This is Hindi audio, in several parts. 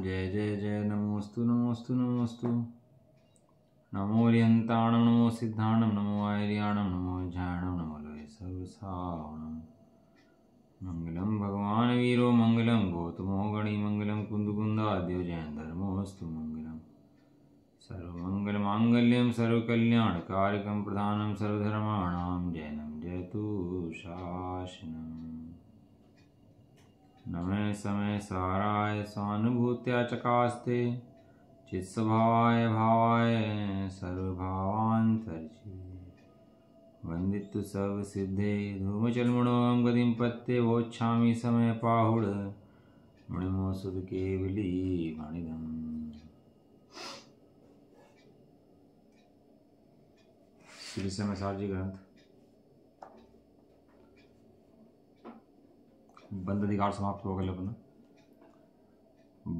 जय जय जय नमोस्तु नमोस्तु नमोस्तु। नमो रियंताणं नमो सिद्धाणं नमो आर्याणं नमो ज्ञाणं नमो लोहे सर्वसावणं। मंगलम भगवान वीरो मंगलम गौतमो गणी मंगलम कुंदकुंदाद्यो जैन धर्मोस्तु मंगलम। सर्वमंगल मांगल्यम सर्वकल्याणकारकं प्रधानं सर्वधर्माणां जैनं जयतु शासनम्। नमे समय साराय स्वानुभूत्या चकास्ते चित्स्वभावाय भावाय सर्वभावान्तर्षि। वंदितु सब सिद्धे धूमचलमणों गतिं पत्ते वोच्छामि समय पाहुड़ मणिमो सुध केवली मणिदम्। श्री समय सारजी ग्रंथ बंद अधिकार समाप्त हो गया। अपना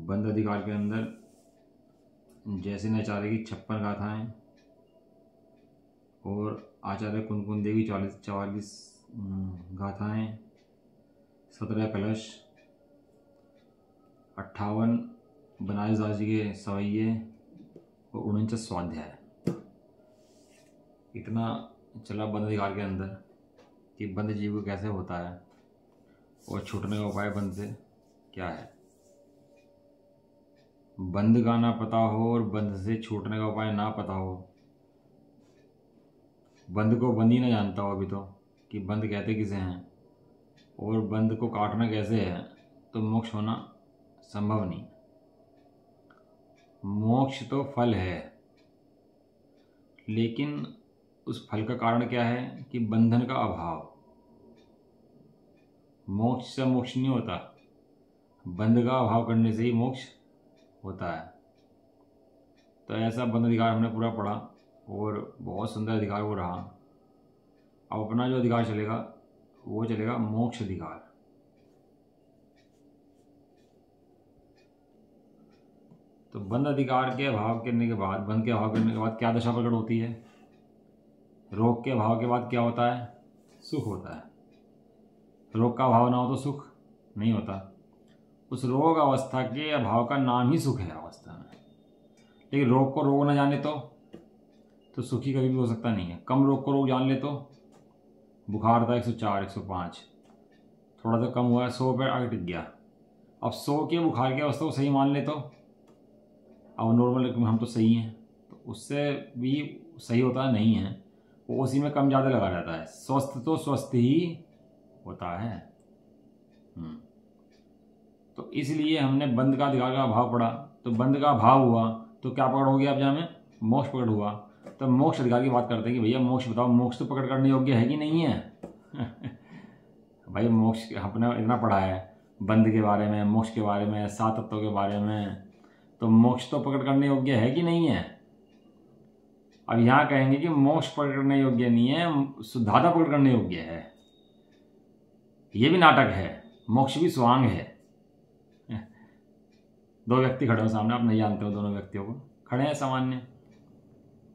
बंद अधिकार के अंदर जैसे आचार्य की 56 गाथाएं और आचार्य कुंदकुंद देवी 44 गाथाएं, 17 कलश, 58 बनारस दास जी के सवैये और 49 स्वाध्याय। इतना चला बंद अधिकार के अंदर कि बंद जीव को कैसे होता है और छूटने का उपाय बंद से क्या है। बंद का ना पता हो और बंद से छूटने का उपाय ना पता हो, बंद को बंद ही ना जानता हो अभी तो कि बंद कहते किसे हैं और बंद को काटना कैसे है, तो मोक्ष होना संभव नहीं। मोक्ष तो फल है, लेकिन उस फल का कारण क्या है कि बंधन का अभाव। मोक्ष से मोक्ष नहीं होता, बंध का अभाव करने से ही मोक्ष होता है। तो ऐसा बंध अधिकार हमने पूरा पढ़ा और बहुत सुंदर अधिकार वो रहा। अब अपना जो अधिकार चलेगा वो चलेगा मोक्ष अधिकार। तो बंध अधिकार के अभाव करने के बाद, बंध के अभाव करने के बाद क्या दशा प्रकट होती है? रोग के अभाव के बाद क्या होता है? सुख होता है। रोग का अभाव ना हो तो सुख नहीं होता। उस रोग अवस्था के अभाव का नाम ही सुख है अवस्था में। लेकिन रोग को रोग ना जाने तो सुखी कभी भी हो सकता नहीं है। कम रोग को रोग जान ले तो बुखार था 104 105, थोड़ा सा कम हुआ 100 पे आगे टिक गया। अब 100 के बुखार की अवस्था को सही मान ले तो अब नॉर्मल हम तो सही हैं, तो उससे भी सही होता नहीं है, वो उसी में कम ज़्यादा लगा रहता है। स्वस्थ तो स्वस्थ ही होता है। तो इसलिए हमने बंध का अधिकार का अभाव पढ़ा। तो बंध का अभाव हुआ तो क्या पकड़ हो गया? अब जहाँ में मोक्ष पकड़ हुआ। तो मोक्ष अधिकार की बात करते हैं कि भैया मोक्ष बताओ, मोक्ष तो पकड़ करने योग्य है कि नहीं है? भाई मोक्ष अपने इतना पढ़ा है बंध के बारे में, मोक्ष के बारे में, 7 तत्वों के बारे में, तो मोक्ष तो पकड़ करने योग्य है कि नहीं है? अब यहाँ कहेंगे कि मोक्ष पकड़ करने योग्य नहीं है, शुद्धाता पकड़ करने योग्य है। ये भी नाटक है। मोक्ष भी स्वांग है। 2 व्यक्ति खड़े हो सामने, आप नहीं जानते हो दोनों व्यक्तियों को, खड़े हैं सामान्य,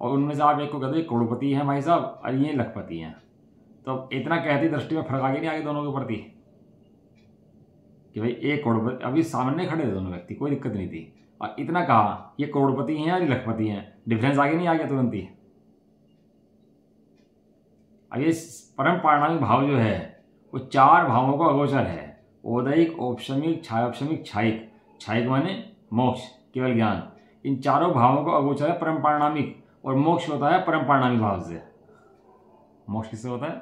और उनमें से आप एक को कहते हो करोड़पति हैं भाई साहब और ये लखपति हैं। तो इतना कहती दृष्टि में फर्क आगे नहीं आगे दोनों के प्रति कि भाई एक करोड़पति, अभी सामने खड़े थे दोनों व्यक्ति, कोई दिक्कत नहीं थी, और इतना कहा ये करोड़पति हैं और ये लखपति हैं, डिफरेंस आगे नहीं आ गया तुरंत ही। अब ये परम पारणामिक भाव जो है वो 4 भावों का अगोचर है। औदैहिक, औपशमिक, छायोपशमिक, छायिक। छायिक माने मोक्ष, केवल ज्ञान। इन 4 भावों का अगोचर है परम पारणामिक, और मोक्ष होता है परम पारणामिक भाव से। मोक्ष किससे होता है?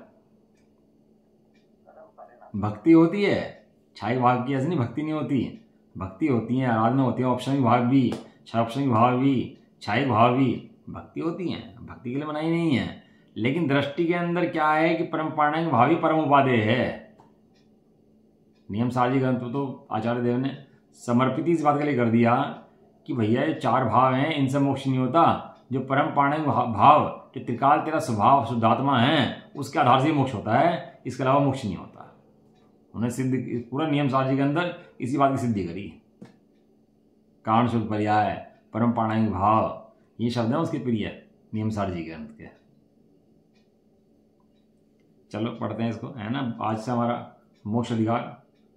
भक्ति होती है। छायिक भाव की ऐसी नहीं भक्ति नहीं होती, भक्ति होती है, आराधना होती है। औपशमिक भाव भी, छायोपशमिक भाव भी, छायिक भाव भी भक्ति होती है, भक्ति के लिए मनाही नहीं है। लेकिन दृष्टि के अंदर क्या है कि परम पारणामिक भाव ही परम उपादेय है। नियम सारजी ग्रंथ तो आचार्य देव ने समर्पित इस बात के लिए कर दिया कि भैया ये 4 भाव हैं, इनसे मोक्ष नहीं होता। जो परम पारणामिक भाव, जो त्रिकाल तेरा स्वभाव शुद्धात्मा है, उसके आधार से मोक्ष होता है, इसके अलावा मोक्ष नहीं होता। उन्हें सिद्ध पूरा नियम सारजी के अंदर इसी बात की सिद्धि करी। कारण शुद्ध पर्याय, परम पारणामिक भाव, ये शब्द है उसके प्रिय नियम सारजी ग्रंथ के। चलो पढ़ते हैं इसको, है ना। आज से हमारा मोक्ष अधिकार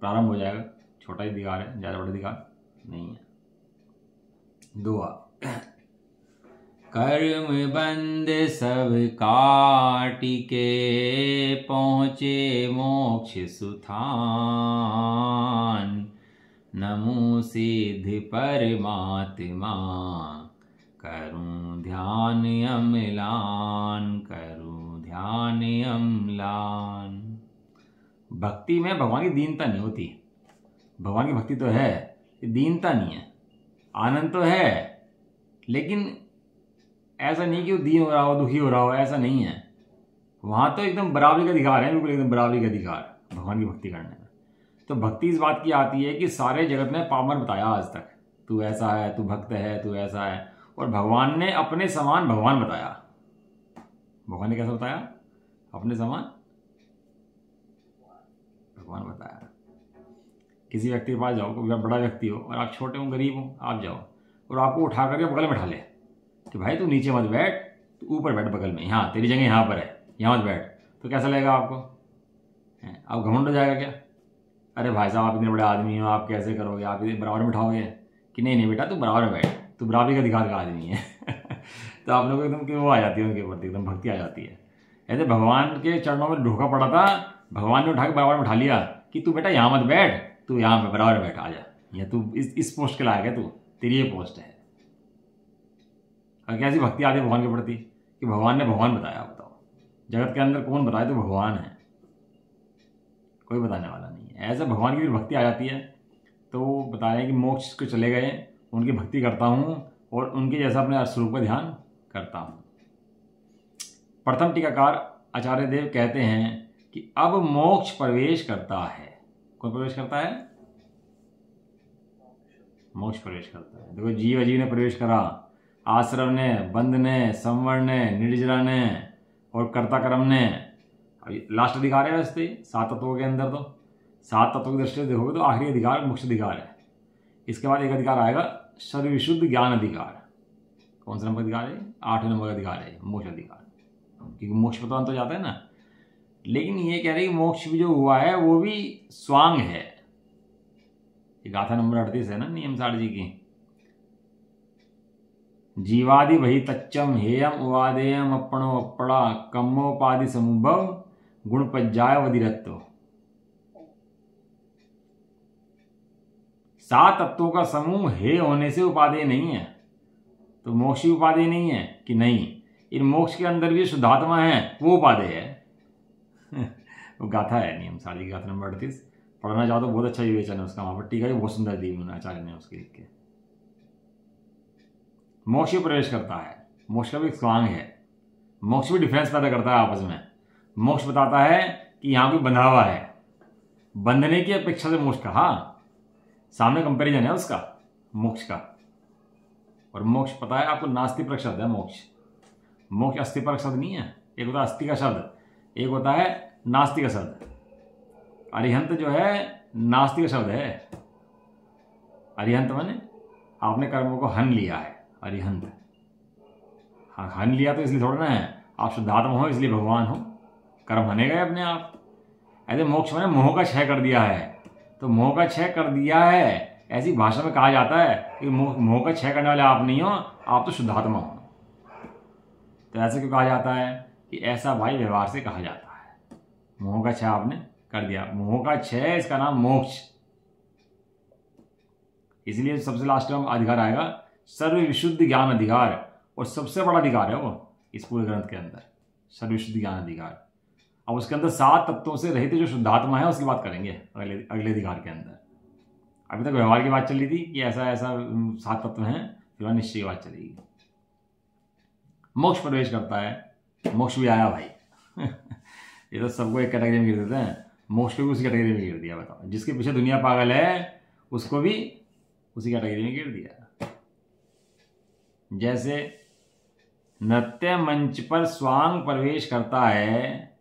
प्रारंभ हो जाएगा। छोटा ही अधिकार है, ज़्यादा बड़ा अधिकार नहीं है। दुआ। कर्म बंद सब काटिके, पहुँचे मोक्ष सुथान। नमो सिद्ध परमात्मा, करूं ध्यान अम्लान, करूं ध्यान अम्लान। भक्ति में भगवान की दीनता नहीं होती। भगवान की भक्ति तो है, दीनता नहीं है। आनंद तो है, लेकिन ऐसा नहीं कि वो दीन हो रहा हो, दुखी हो रहा हो, ऐसा नहीं है। वहाँ तो एकदम बराबरी का अधिकार है, बिल्कुल एकदम बराबरी का अधिकार भगवान की भक्ति करने में। तो भक्ति इस बात की आती है कि सारे जगत ने पामर बताया आज तक, तू ऐसा है, तू भक्त है, तू ऐसा है, और भगवान ने अपने समान भगवान बताया। भगवान ने कैसा बताया? अपने समान भगवान बताया। किसी व्यक्ति के पास जाओ, कोई बड़ा व्यक्ति हो और आप छोटे हो, गरीब हो, आप जाओ और आपको उठा करके बगल में बैठा ले कि भाई तू नीचे मत बैठ, तू ऊपर बैठ बगल में, यहाँ तेरी जगह यहाँ पर है, यहाँ मत बैठ, तो कैसा लगेगा आपको? आप घमंड हो जाएगा क्या? अरे भाई साहब, आप इतने बड़े आदमी हो, आप कैसे करोगे, आप इतने बराबर में बैठाओगे? कि नहीं नहीं बेटा, तू बराबर में बैठ, तू बराबरी का अधिकार का आदमी है। तो आप लोगों को एकदम वो आ जाती है, उनके प्रति एकदम भक्ति आ जाती है। ऐसे भगवान के चरणों में धोखा पड़ा था, भगवान ने उठा के बराबर में उठा लिया कि तू बेटा यहाँ मत बैठ, तू यहाँ पे बराबर बैठ, आ जा, या तू इस पोस्ट के लायक है, तू तेरी ये पोस्ट है। और कैसी भक्ति आती है भगवान के प्रति कि भगवान ने भगवान बताया। बताओ, जगत के अंदर कौन बताए? तो भगवान है, कोई बताने वाला नहीं है। ऐसे भगवान की भी भक्ति आ जाती है। तो बता रहे हैं कि मोक्ष को चले गए, उनकी भक्ति करता हूँ और उनके जैसा अपने स्वरूप का ध्यान करता हूँ। प्रथम टीकाकार आचार्य देव कहते हैं कि अब मोक्ष प्रवेश करता है। कौन प्रवेश करता है? मोक्ष प्रवेश करता है। देखो, जीव अजीव ने प्रवेश करा, आश्रम ने, बंध ने, संवर्ण ने, निर्जरा ने और कर्ता कर्म ने। लास्ट अधिकार है वैसे 7 तत्वों के अंदर। तो 7 तत्वों की दृष्टि से देखोगे तो आखिरी अधिकार मोक्ष अधिकार है। इसके बाद एक अधिकार आएगा सर्वविशुद्ध ज्ञान अधिकार। कौन सा नंबर अधिकार है? 8वें नंबर का अधिकार है मोक्ष अधिकार, क्योंकि मोक्ष पता तो जाता है ना। लेकिन ये कह रहे हैं कि मोक्ष भी जो हुआ है वो भी स्वांग है। गाथा नंबर 38 है ना नियम सार जी की। जीवादि वही तच्चम हेयम उवादेयम अपणो अपड़ा कम्मोपाधि समुभव गुण पज्जाय वदिरत्व। 7 तत्वों का समूह हे होने से उपादेय नहीं है, तो मोक्ष ही उपादेय नहीं है कि नहीं? इन मोक्ष के अंदर भी शुद्धात्मा है, वो उपादेय है। वो गाथा है नियम सार जी, गाथा नंबर 38। पढ़ना चाहो तो बहुत अच्छा विवेचन है उसका, वहां पर टीका भी बहुत सुंदर दी उन्होंने आचार्य ने उसके लिख के। मोक्ष में प्रवेश करता है, मोक्ष का भी स्वांग है। मोक्ष भी डिफरेंस पैदा करता है आपस में। मोक्ष बताता है कि यहाँ कोई बंधा हुआ है, बंधने की अपेक्षा से मोक्ष का, हाँ सामने कंपैरिजन है उसका मोक्ष का। और मोक्ष पता है आपको नास्तिपरक शब्द है मोक्ष। मोक्ष अस्थिपरक शब्द नहीं है। एक होता है अस्थि का शब्द, एक होता है नास्तिक का शब्द। अरिहंत जो है नास्तिक का शब्द है। अरिहंत माने आपने कर्मों को हन लिया है, अरिहंत। हाँ, हन लिया तो इसलिए थोड़ा ना है आप शुद्धात्मा हो इसलिए भगवान हो, कर्म हने गए अपने आप। ऐसे मोक्ष मैंने मोह का क्षय कर दिया है। तो मोह का क्षय कर दिया है, ऐसी भाषा में कहा जाता है कि मोह का क्षय करने वाले आप नहीं हो, आप तो शुद्धात्मा हो। तो ऐसे क्यों कहा जाता है कि ऐसा भाई व्यवहार से कहा जाता है, मोह का क्षय आपने कर दिया। मोह का क्षय, इसका नाम मोक्ष। इसलिए सबसे लास्ट में अधिकार आएगा सर्व विशुद्ध ज्ञान अधिकार, और सबसे बड़ा अधिकार है वो इस पूरे ग्रंथ के अंदर, सर्व विशुद्ध ज्ञान अधिकार। अब उसके अंदर 7 तत्वों से रहित जो शुद्धात्मा है उसकी बात करेंगे अगले अधिकार के अंदर। अभी तक व्यवहार की बात चल रही थी कि ऐसा ऐसा 7 तत्व हैं, फिर निश्चय की बात चलेगी। मोक्ष प्रवेश करता है, मोक्ष भी आया भाई। ये तो सबको एक कैटेगरी में गिर देते हैं, मोक्ष को भी उसी कैटेगरी में गिर दिया। बताओ, जिसके पीछे दुनिया पागल है उसको भी उसी कैटेगरी में गिर दिया। जैसे नृत्य मंच पर स्वांग प्रवेश करता है,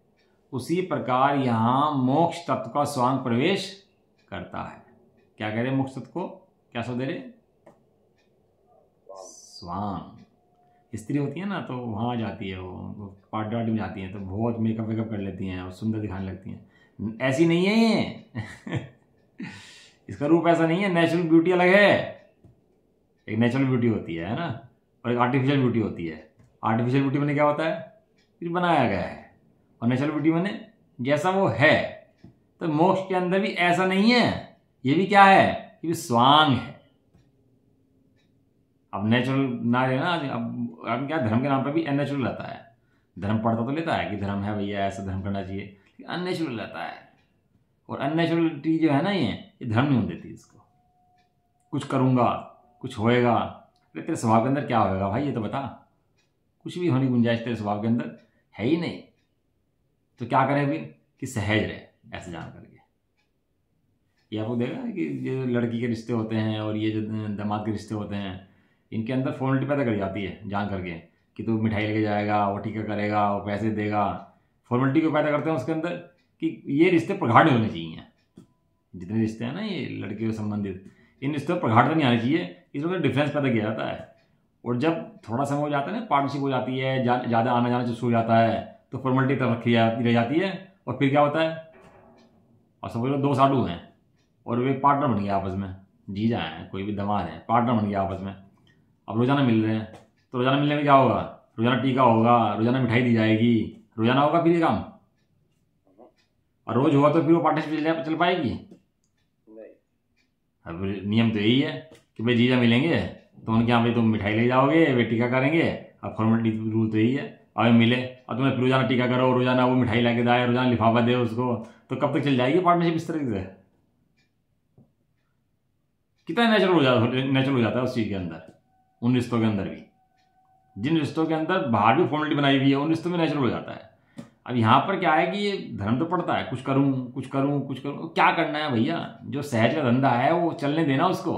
उसी प्रकार यहां मोक्ष तत्व का स्वांग प्रवेश करता है। क्या कह रहे मोक्ष तत्व को? क्या शब्द दे रहे? स्वांग। स्त्री होती है ना तो वहां जाती है, वो पार्टी वार्टी में जाती है तो बहुत मेकअप वेकअप कर लेती हैं और सुंदर दिखाने लगती हैं। ऐसी नहीं है ये। इसका रूप ऐसा नहीं है, नेचुरल ब्यूटी अलग है। एक नेचुरल ब्यूटी होती है ना, और एक आर्टिफिशियल ब्यूटी होती है। आर्टिफिशियल ब्यूटी मैंने क्या होता है, कुछ बनाया गया है, और नेचुरल ब्यूटी मैंने जैसा वो है। तो मोक्ष के अंदर भी ऐसा नहीं है, ये भी क्या है, ये भी स्वांग है। अब नेचुरल ना लेना, अब क्या धर्म के नाम पर भी अननेचुरल रहता है। धर्म पढ़ता तो लेता है कि धर्म है भैया, ऐसा धर्म करना चाहिए, लेकिन अननेचुरल रहता है। और अननेचुरलिटी जो है ना, ये धर्म नहीं होने देती इसको। कुछ करूँगा, कुछ होएगा, अरे तेरे स्वभाव के अंदर क्या होएगा भाई, ये तो बता। कुछ भी होने की गुंजाइश तेरे स्वभाव के अंदर है ही नहीं। तो क्या करें फिर कि सहज रहे, ऐसे जान करके। ये आपको देखा कि ये लड़की के रिश्ते होते हैं और ये जो दामाद के रिश्ते होते हैं, इनके अंदर फॉर्मेलिटी पैदा कर जाती है जान करके कि तू मिठाई लेके जाएगा, वो टीका करेगा, वो पैसे देगा। फॉर्मेलिटी को पैदा करते हैं उसके अंदर कि ये रिश्ते प्रगाढ़ होने चाहिए। जितने रिश्ते हैं ना ये लड़के से संबंधित, इन रिश्तों पर प्रगाढ़ नहीं आनी चाहिए, इसमें डिफरेंस पैदा किया जाता है। और जब थोड़ा समय हो जाता है ना, पार्टनरशिप हो जाती है, ज़्यादा आना जाना शुरू हो जाता है, तो फॉर्मेलिटी तब रखी रह जाती है। और फिर क्या होता है, और समझ लो 2 साडू हैं और वे पार्टनर बन गए आपस में, जीजा हैं, कोई भी दामाद है, पार्टनर बन गया आपस में। अब रोज़ाना मिल रहे हैं, तो रोज़ाना मिलने में क्या होगा, रोज़ाना टीका होगा, रोज़ाना मिठाई दी जाएगी, रोज़ाना होगा फिर ये काम। और रोज़ हुआ तो फिर वो पार्टनरशिप चल पाएगी? अब नियम तो यही है कि भाई जीजा मिलेंगे तो उनके यहाँ पे तुम मिठाई ले जाओगे, वे टीका करेंगे। अब फॉर्मेलिटी रूल तो यही है, अब मिले और तुम्हें फिर रोज़ाना टीका करो, रोज़ाना वो मिठाई ला के दाए, रोज़ाना लिफाफा दे उसको, तो कब तक चल जाएगी पार्टनरशिप इस तरीके से? कितना नेचुरल हो जाता है उस चीज़ के अंदर, उन रिश्तों के अंदर भी। जिन रिश्तों के अंदर बाहर भी फॉर्मेलिटी बनाई हुई है, उन रिश्तों में नेचुरल हो जाता है। अब यहाँ पर क्या है कि ये धर्म तो पड़ता है, कुछ करूँ कुछ करूँ कुछ करूँ, क्या करना है भैया? जो सहज का धंधा है वो चलने देना उसको।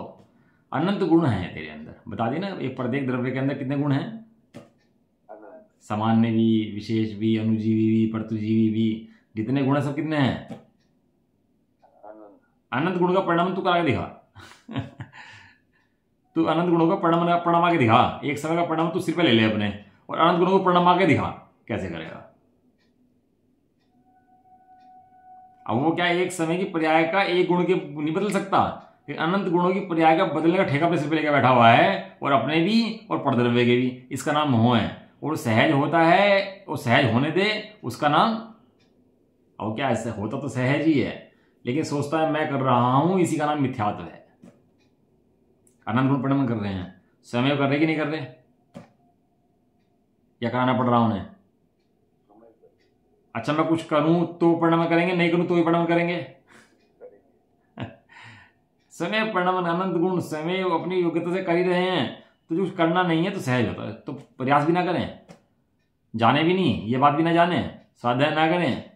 अनंत गुण है तेरे अंदर, बता देना। एक प्रत्येक द्रव्य के अंदर कितने गुण हैं? सामान्य भी, विशेष भी, अनुजीवी भी, परतुजीवी भी, जितने गुण है सब कितने हैं? अनंत गुण का परिणाम तू करा के दिखा। तू अनंत गुणों का परिणाम आके दिखा। एक समय का परिणाम तू सिर पे ले ले अपने, और अनंत गुणों को परिणाम आके दिखा, कैसे करेगा? अब वो क्या, एक समय की पर्याय का एक गुण के नहीं बदल सकता, अनंत गुणों की पर्याय का बदलने का ठेका अपने सिर पे लेकर बैठा हुआ है, और अपने भी और परद्रव्य के भी। इसका नाम मोह है। और सहज होता है, वो सहज होने दे, उसका नाम। और क्या, ऐसे होता तो सहज ही है, लेकिन सोचता है मैं कर रहा हूं, इसी का नाम मिथ्यात्व है। अनंत गुण परिणाम कर रहे हैं, समय कर रहे कि नहीं कर रहे, या कराना पड़ रहा उन्हें? अच्छा, मैं कुछ करूं तो परिणाम करेंगे, नहीं करूं तो भी परिणाम करेंगे। समय परिणाम, अनंत गुण समय अपनी योग्यता से कर ही रहे हैं। तो जो करना नहीं है तो सहज होता है, तो प्रयास भी ना करें, जाने भी नहीं, ये बात भी ना जाने, स्वाध्याय ना करें।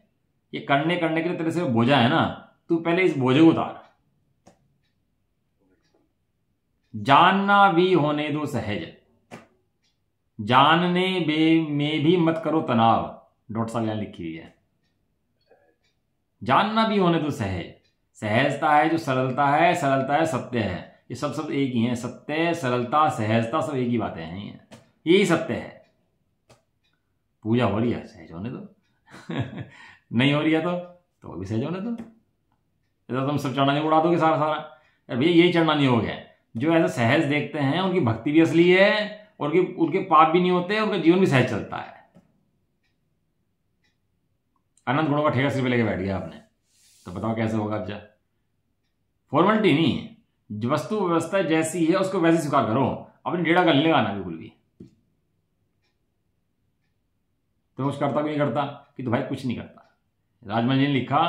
ये करने के लिए तेरे से बोझा है ना, तू पहले इस बोझे को उतार। जानना भी होने दो सहज, जानने में भी मत करो तनाव। डॉक्टर साहब यहां लिखी हुई है, जानना भी होने दो सहज। सहजता है जो सरलता है, सरलता है सत्य है, ये सब सब एक ही है। सत्य, सरलता, सहजता सब एक ही बातें हैं, यही सत्य है। पूजा हो रही है, सहज होने दो। नहीं हो रही है तो भी सहज होने दो। तो तुम सब चढ़ाने उड़ा दोगे सारा भैया, यही चढ़ना नहीं हो गया। जो ऐसा सहज देखते हैं उनकी भक्ति भी असली है, और उनके पाप भी नहीं होते, उनका जीवन भी सहज चलता है। अनंत गुणों का ठेका सिर पे लेके बैठ गया आपने, तो बताओ कैसे होगा? अब फॉर्मेलिटी नहीं है, वस्तु व्यवस्था जैसी है उसको वैसे स्वीकार करो, अपनी डेढ़ा कर लेगा बिल्कुल भी। तो कुछ करता भी नहीं करता कि तो भाई कुछ नहीं करता। राजमल जी ने लिखा,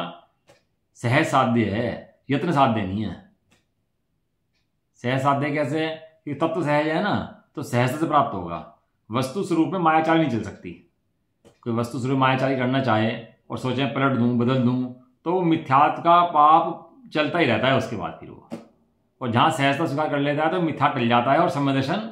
सहज साध्य है, यत्न साध्य नहीं है। सहज साध्य कैसे? कि तब तो सहज है ना, तो सहजता से प्राप्त होगा। वस्तु स्वरूप में मायाचारी नहीं चल सकती। कोई वस्तु स्वरूप मायाचारी करना चाहे और सोचे पलट दूं, बदल दूं, तो मिथ्यात्व का पाप चलता ही रहता है उसके बाद फिर वो। और जहां सहजता स्वीकार कर लेता है तो मिथ्या टल जाता है और समय दर्शन।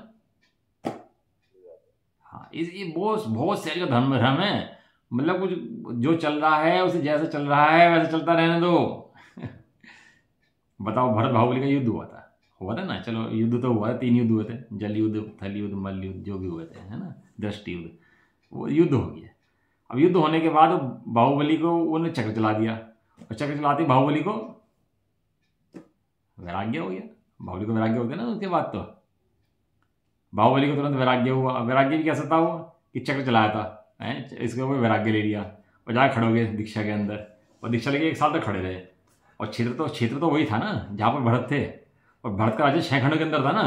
हाँ, ये बहुत सहज का धर्म है। मतलब कुछ जो चल रहा है उसे जैसे चल रहा है वैसे चलता रहने दो। बताओ, भरत बाहुबली का युद्ध हुआ था ना, चलो युद्ध तो हुआ है, 3 युद्ध हुए थे, जल युद्ध, थल युद्ध, मल्ल युद्ध, जो भी हुए थे, है ना, दृष्टि युद्ध, वो युद्ध हो गया। अब युद्ध होने के बाद बाहुबली को उन्होंने चक्र चला दिया, और चक्र चलाते बाहुबली को वैराग्य हो गया। बाहुबली को वैराग्य हो गया ना उसके बाद। तो बाहुबली को तुरंत वैराग्य हुआ। वैराग्य भी कैसा था वो कि चक्र चलाया था, हैं, इसको वो वैराग्य ले लिया और जाकर खड़े हो गए दीक्षा के अंदर, और दीक्षा लेके 1 साल तक खड़े रहे। और क्षेत्र तो वही था ना जहाँ पर भरत थे, और भरत का राज्य 6 खंडों के अंदर था ना।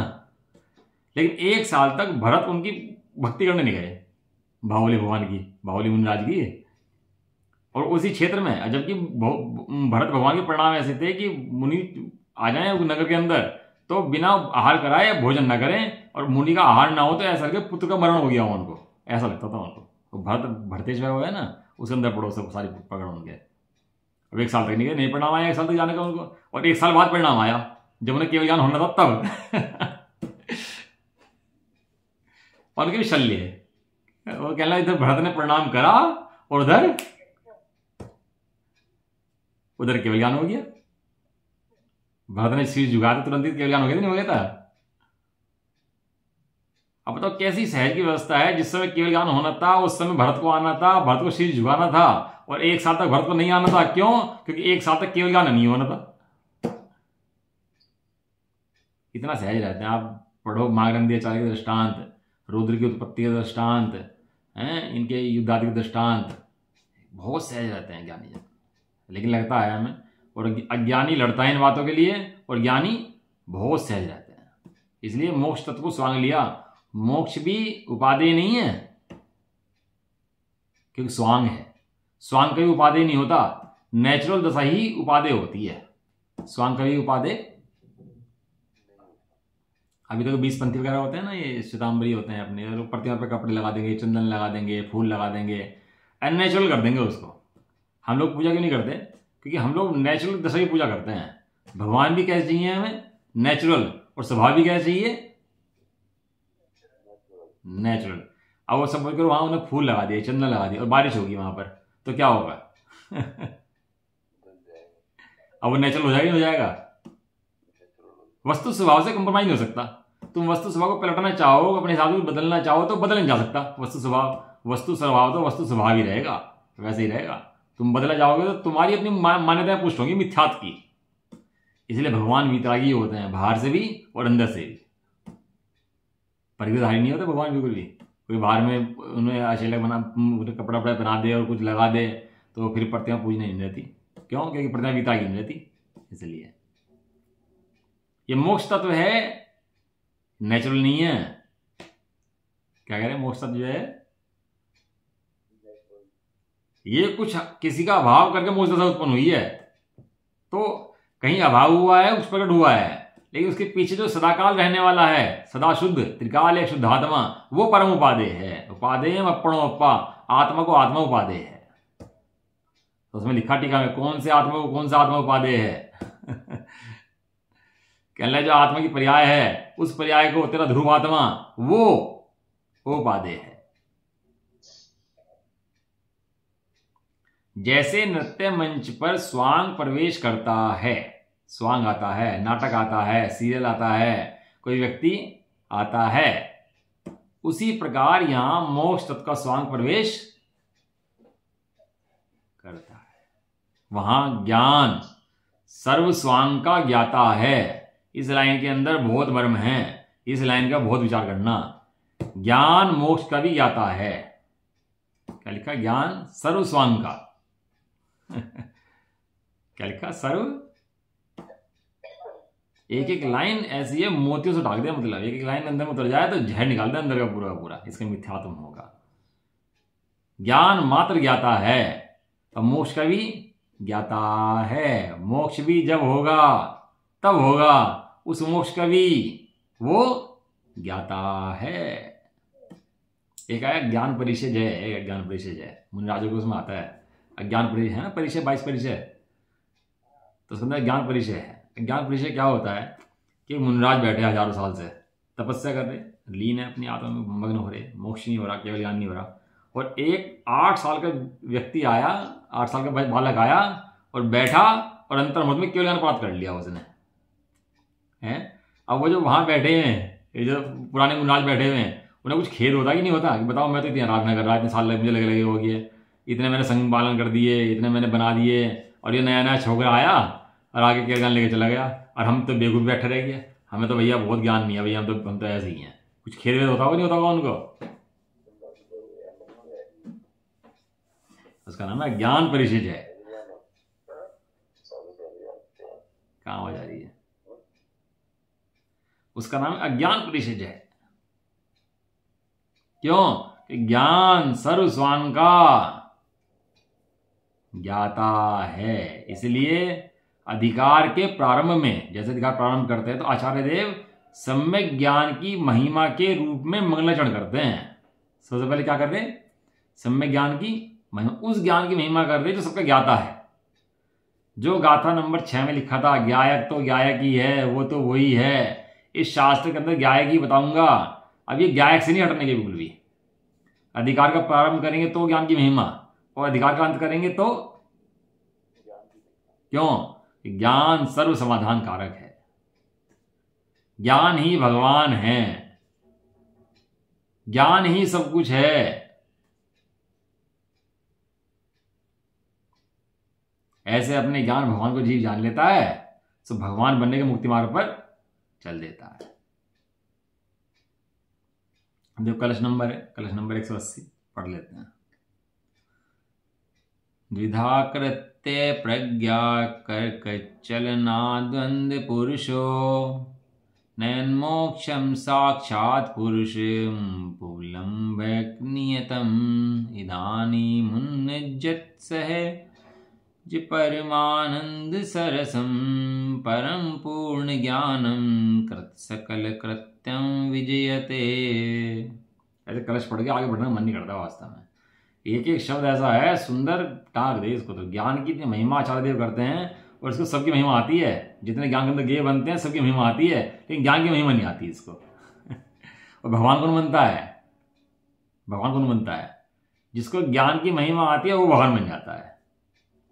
लेकिन 1 साल तक भरत उनकी भक्ति करने नहीं गए, बाहुबली भगवान की, बाहुबली मुनिराज की। और उसी क्षेत्र में, जबकि भरत भगवान के परिणाम ऐसे थे कि मुनि आ जाए नगर के अंदर तो बिना आहार कराए भोजन ना करें, और मुनि का आहार ना हो तो ऐसा लगे पुत्र का मरण हो गया हो उनको, ऐसा लगता था उनको। तो भरतेश्वर हुआ है ना, उसके अंदर पड़ोस सारी पकड़ उनके। अब 1 साल तक नहीं गए, नहीं परिणाम आया 1 साल तक जाने का उनको, और 1 साल बाद परिणाम आया जब उन्हें केवल ज्ञान होना था तब। और उनके भी शल्य है, वो कहना इधर भरत ने प्रणाम करा और उधर केवल ज्ञान हो गया। भरत ने शीश झुका तो तुरंत ही केवल ज्ञान हो गया, नहीं हो गया था। अब बताओ कैसी सहज की व्यवस्था है, जिस समय केवल ज्ञान होना था उस समय भरत को आना था, भरत को शीश झुकाना था, और 1 साल तक भरत को नहीं आना था। क्यों? क्योंकि 1 साल तक केवल ज्ञान नहीं होना था। इतना सहज रहते हैं। आप पढ़ो मागधन्य आचार्य के दृष्टांत, रुद्र की उत्पत्ति के दृष्टांत हैं, इनके युद्धादि के दृष्टांत, बहुत सहज रहते हैं ज्ञानी जन। लेकिन लगता है हमें, और अज्ञानी लड़ता है इन बातों के लिए, और ज्ञानी बहुत सहज रहते हैं। इसलिए मोक्ष तत्व को स्वांग लिया। मोक्ष भी उपादेय नहीं है, क्योंकि स्वांग है। स्वांग कभी उपादेय नहीं होता, नेचुरल दशा ही उपादेय होती है। स्वांग कभी उपादेय, अभी तक 20 पंथी वगैरह होते हैं ना, ये श्वेतांबरी होते हैं अपने, लोग प्रतिमा पे कपड़े लगा देंगे, चंदन लगा देंगे, फूल लगा देंगे, अननेचुरल कर देंगे उसको। हम लोग पूजा क्यों नहीं करते? क्योंकि हम लोग नेचुरल दशा की पूजा करते हैं। भगवान भी कैसे चाहिए हमें? नेचुरल। और स्वभाव भी कैसे चाहिए? नेचुरल। अब वो सब बोलकर वहां उन्हें फूल लगा दिए, चंदन लगा दिए, और बारिश होगी वहां पर, तो क्या होगा? अब वो नेचुरल हो जाएगा, नहीं हो जाएगा? वस्तु स्वभाव से कंप्रोमाइज नहीं हो सकता। तुम वस्तु स्वभाव को पलटना चाहो, अपने हिसाब से बदलना चाहो तो बदल नहीं जा सकता। वस्तु स्वभाव तो वस्तु स्वभाव ही रहेगा, वैसे ही रहेगा। तुम बदला जाओगे तो तुम्हारी अपनी मान्यताएं पुष्ट होंगी मिथ्यात्व की। इसलिए भगवान वितरागी होते हैं, बाहर से भी और अंदर से भी। परिग्रहधारी नहीं होते भगवान बिल्कुल भी। कोई बाहर में उन्हें अचेलक कपड़ा बना दे और कुछ लगा दे तो फिर प्रतिमा पूजने नहीं रहती। क्यों? क्योंकि प्रतिमा वितरागी नहीं रहती। इसलिए ये मोक्ष तत्व है, नेचुरल नहीं है। क्या कह रहे हैं? मोक्ष तत्व जो है ये कुछ किसी का अभाव करके मोक्ष दशा उत्पन्न हुई है, तो कहीं अभाव हुआ है, कुछ प्रकट हुआ है, लेकिन उसके पीछे जो सदाकाल रहने वाला है, सदा शुद्ध त्रिकाल एक शुद्ध आत्मा, वो परम उपादेय है। उपादेय अपणोपा, आत्मा को आत्मा उपादेय है। तो उसमें लिखा टीका में कौन से आत्मा को कौन सा आत्मा उपादेय है। कहने जो आत्मा की पर्याय है, उस पर्याय को तेरा ध्रुव आत्मा वो उपादेय है। जैसे नृत्य मंच पर स्वांग प्रवेश करता है, स्वांग आता है, नाटक आता है, सीरियल आता है, कोई व्यक्ति आता है, उसी प्रकार यहां मोक्ष तत्व का स्वांग प्रवेश करता है। वहां ज्ञान सर्व स्वांग का ज्ञाता है। इस लाइन के अंदर बहुत मर्म है, इस लाइन का बहुत विचार करना। ज्ञान मोक्ष का भी ज्ञाता है। क्या लिखा? ज्ञान सर्व स्वांग का। क्या लिखा? सर्व। एक एक लाइन ऐसी है, मोतियों से ढाक दिया, मतलब एक एक लाइन अंदर में उतर जाए तो जहर निकाल दे अंदर का पूरा पूरा। इसका मिथ्यात्व होगा। ज्ञान मात्र ज्ञाता है, और मोक्ष का भी ज्ञाता है। मोक्ष भी जब होगा तब होगा, उस मोक्ष का भी वो ज्ञाता है। एक आया ज्ञान परिषद है, एक अज्ञान परिषद है, मुनिराजों को उसमें आता है। अज्ञान परिचय है ना, परिचय 22 परिचय, तो उसके अंदर ज्ञान परिचय है। ज्ञान परिचय क्या होता है कि मुनिराज बैठे हजारों साल से तपस्या कर रहे, लीन है अपनी आत्मा में, मग्न हो रहे, मोक्ष नहीं हो रहा, केवल ज्ञान नहीं हो रहा। और एक 8 साल का व्यक्ति आया, 8 साल का बालक आया और बैठा, और अंतर्मुख में केवल ज्ञान प्राप्त कर लिया उसने है। अब वो जो वहां बैठे हैं, ये जो पुराने मुनिराज बैठे हुए हैं, उन्हें कुछ खेद होता कि नहीं होता कि बताओ मैं तो इतनी आराधना कर रहा, इतने साल मुझे लगे हो गए, इतने मैंने संग पालन कर दिए, इतने मैंने बना दिए, और ये नया नया छोकरा आया और आगे केवल ज्ञान लेके चला गया, और हम तो बेवकूफ़ बैठे रह गए। हमें तो भैया बहुत ज्ञान नहीं है भैया, हम तो ऐसे ही हैं। कुछ खेल वेद होता होगा नहीं होता होगा उनको, उसका नाम है ज्ञान परिषद है। कहाँ हो जा रही है, उसका नाम अज्ञान परिषद है। क्यों? कि ज्ञान सर्व स्वान का ज्ञाता है, इसलिए अधिकार के प्रारंभ में, जैसे अधिकार प्रारंभ करते हैं तो आचार्य देव सम्यक ज्ञान की महिमा के रूप में मंगलाचरण करते हैं। सबसे पहले क्या कर रहे हैं? सम्यक ज्ञान की महिमा, उस ज्ञान की महिमा कर रहे हैं जो सबका ज्ञाता है। जो गाथा नंबर 6 में लिखा था, ज्ञायक तो ज्ञायक ही है, वो तो वही है, इस शास्त्र के अंदर ज्ञायक ही बताऊंगा। अब ये ज्ञायक से नहीं हटने के बिल्कुल भी। अधिकार का प्रारंभ करेंगे तो ज्ञान की महिमा, और अधिकार का अंत करेंगे तो क्यों? ज्ञान सर्व समाधान कारक है, ज्ञान ही भगवान है, ज्ञान ही सब कुछ है। ऐसे अपने ज्ञान भगवान को जीव जान लेता है तो भगवान बनने के मुक्ति मार्ग पर चल देता है। जो कलश नंबर है, कलश नंबर 180 पढ़ लेते हैं। द्विधा कृत्य प्रज्ञा कर्क चलना द्वंद्व पुरुषो नैन्मोक्षम साक्षात् पुरुष पुलम वैक्नियतम इदानी मुन्नजत सह जि परमानंद सरसम परम पूर्ण ज्ञानम कृत सकल कृत्यम विजयते। ऐसे कलश पढ़ के आगे बढ़ने का मन नहीं करता वास्तव में। एक एक शब्द ऐसा है सुंदर, टाक दे इसको। तो ज्ञान की इतनी महिमा आचार्य देव करते हैं और इसको सबकी महिमा आती है। जितने ज्ञान के अंदर गेय बनते हैं सबकी महिमा आती है, लेकिन ज्ञान की महिमा नहीं आती इसको। और भगवान कौन बनता है? भगवान कौन बनता है? जिसको ज्ञान की महिमा आती है वो भगवान बन जाता है।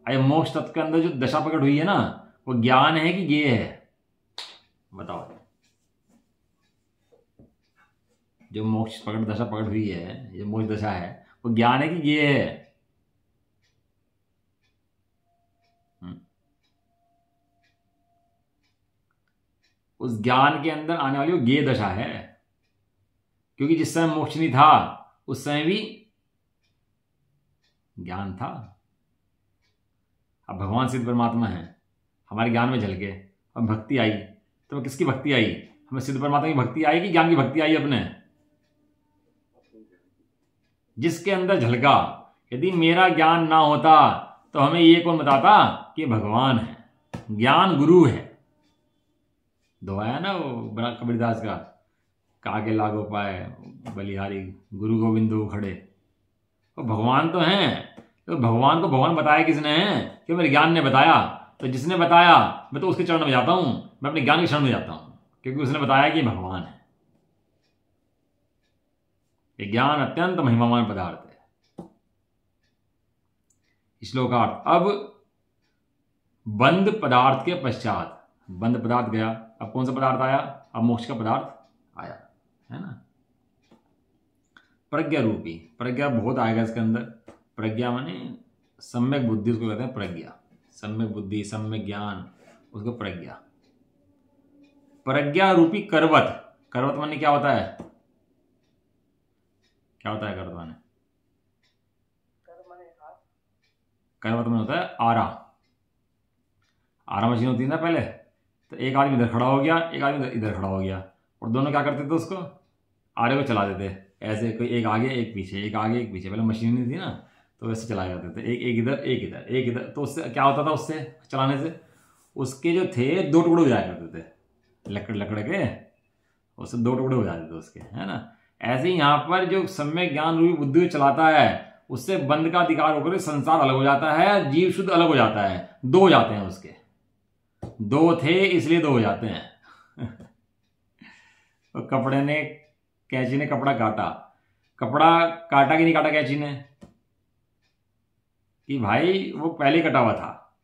अरे मोक्ष तत्व के अंदर जो दशा प्रकट हुई है ना, वो ज्ञान है कि गेय है? बताओ। जो मोक्ष प्रकट दशा प्रकट हुई है, जो मोक्ष दशा है, वो ज्ञान है कि गेय है? उस ज्ञान के अंदर आने वाली वो गेय दशा है, क्योंकि जिस समय मोक्ष नहीं था उस समय भी ज्ञान था। अब भगवान सिद्ध परमात्मा है, हमारे ज्ञान में झलके, अब भक्ति आई तो किसकी भक्ति आई? हमें सिद्ध परमात्मा की भक्ति आई कि ज्ञान की भक्ति आई? अपने जिसके अंदर झलका। यदि मेरा ज्ञान ना होता तो हमें ये कौन बताता कि भगवान है? ज्ञान गुरु है। दोहा है ना वो कबीरदास का, काके लागो पाए बलिहारी गुरु गोविंदो खड़े। तो भगवान तो हैं, तो भगवान को भगवान बताया किसने है? कि मेरे ज्ञान ने बताया। तो जिसने बताया मैं तो उसके चरण में जाता हूं, मैं अपने ज्ञान के शरण में जाता हूं, क्योंकि उसने बताया कि भगवान है। ये ज्ञान अत्यंत महिमावान पदार्थ है। श्लोकार्थ। अब बंद पदार्थ के पश्चात, बंद पदार्थ गया, अब कौन सा पदार्थ आया? अब मोक्ष का पदार्थ आया, है ना? प्रज्ञा रूपी। प्रज्ञा बहुत आएगा इसके अंदर। प्रज्ञा माने सम्यक बुद्धि, उसको कहते हैं प्रज्ञा। सम्यक बुद्धि, सम्यक ज्ञान, उसको प्रज्ञा। प्रज्ञा रूपी करवत। करवत माने क्या होता है? क्या होता है करवत माने? करवत माने होता है आरा। आरा मशीन होती है ना पहले, तो एक आदमी इधर खड़ा हो गया, एक आदमी इधर खड़ा हो गया, और दोनों क्या करते थे? उसको आरे को चला देते ऐसे, कोई एक आगे एक पीछे, एक आगे एक पीछे। पहले मशीन नहीं थी ना, तो वैसे चलाए जाते थे, एक इधर एक इधर एक इधर। तो उससे क्या होता था? उससे चलाने से उसके जो थे 2 टुकड़े हो जाया करते थे, लकड़ के, उससे 2 टुकड़े हो जाते थे उसके, है ना? ऐसे ही यहाँ पर जो सम्यक ज्ञान रूपी बुद्धि चलाता है, उससे बंद का अधिकार होकर संसार अलग हो जाता है, जीव शुद्ध अलग हो जाता है। 2 हो जाते हैं उसके, 2 थे इसलिए 2 हो जाते हैं। तो कपड़े ने, कैंची ने कपड़ा काटा, कपड़ा काटा कि नहीं काटा कैंची ने? कि भाई वो पहले कटा हुआ था,